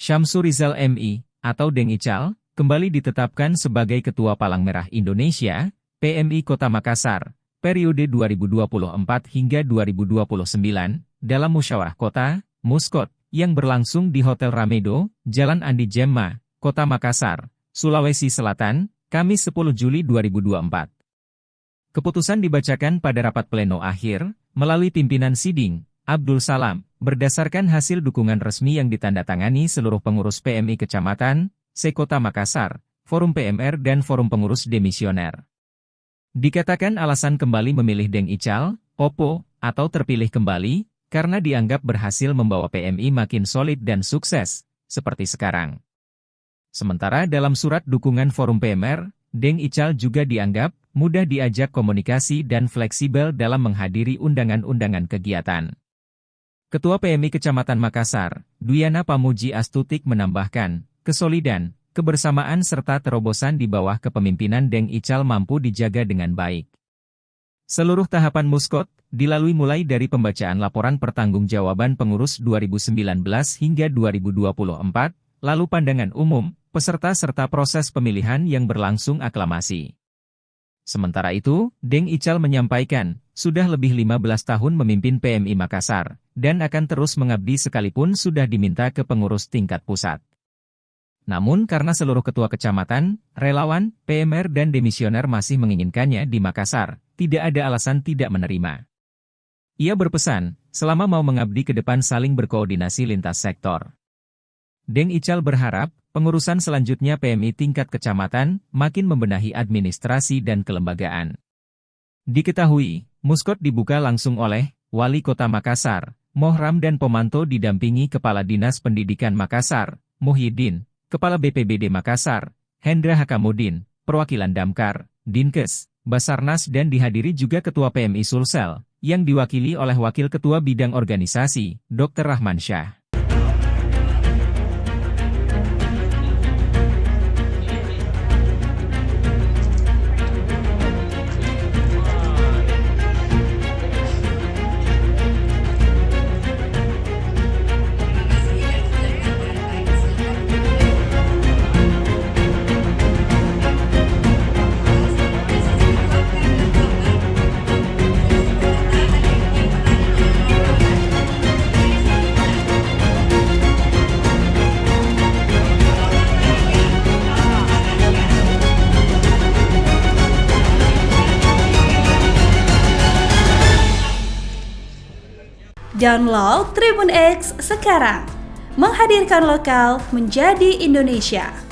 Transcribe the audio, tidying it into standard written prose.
Syamsu Rizal MI, atau Deng Ical, kembali ditetapkan sebagai Ketua Palang Merah Indonesia, PMI Kota Makassar, periode 2024 hingga 2029, dalam Musyawarah Kota, Muskot, yang berlangsung di Hotel Ramedo, Jalan Andi Jemma, Kota Makassar, Sulawesi Selatan, Kamis 10 Juli 2024. Keputusan dibacakan pada rapat pleno akhir, melalui pimpinan siding, Abdul Salam, berdasarkan hasil dukungan resmi yang ditandatangani seluruh pengurus PMI Kecamatan, Se-Kota Makassar, Forum PMR dan Forum Pengurus Demisioner. Dikatakan alasan kembali memilih Deng Ical, Popo, atau terpilih kembali, karena dianggap berhasil membawa PMI makin solid dan sukses, seperti sekarang. Sementara dalam surat dukungan Forum PMR, Deng Ical juga dianggap mudah diajak komunikasi dan fleksibel dalam menghadiri undangan-undangan kegiatan. Ketua PMI Kecamatan Makassar, Dwiana Pamuji Astutik menambahkan, kesolidan, kebersamaan serta terobosan di bawah kepemimpinan Deng Ical mampu dijaga dengan baik. Seluruh tahapan Muskot dilalui mulai dari pembacaan laporan pertanggungjawaban pengurus 2019 hingga 2024, lalu pandangan umum, peserta serta proses pemilihan yang berlangsung aklamasi. Sementara itu, Deng Ical menyampaikan, sudah lebih 15 tahun memimpin PMI Makassar, dan akan terus mengabdi sekalipun sudah diminta ke pengurus tingkat pusat. Namun karena seluruh ketua kecamatan, relawan, PMR dan demisioner masih menginginkannya di Makassar, tidak ada alasan tidak menerima. Ia berpesan, selama mau mengabdi ke depan saling berkoordinasi lintas sektor. Deng Ical berharap, pengurusan selanjutnya PMI tingkat kecamatan makin membenahi administrasi dan kelembagaan. Diketahui, Muskot dibuka langsung oleh Wali Kota Makassar, Mohram dan Pomanto didampingi Kepala Dinas Pendidikan Makassar, Muhyiddin, Kepala BPBD Makassar, Hendra Hakamudin, perwakilan Damkar, Dinkes, Basarnas dan dihadiri juga Ketua PMI Sulsel, yang diwakili oleh Wakil Ketua Bidang Organisasi, Dr. Rahman Syah. Download Tribun X sekarang, menghadirkan lokal menjadi Indonesia.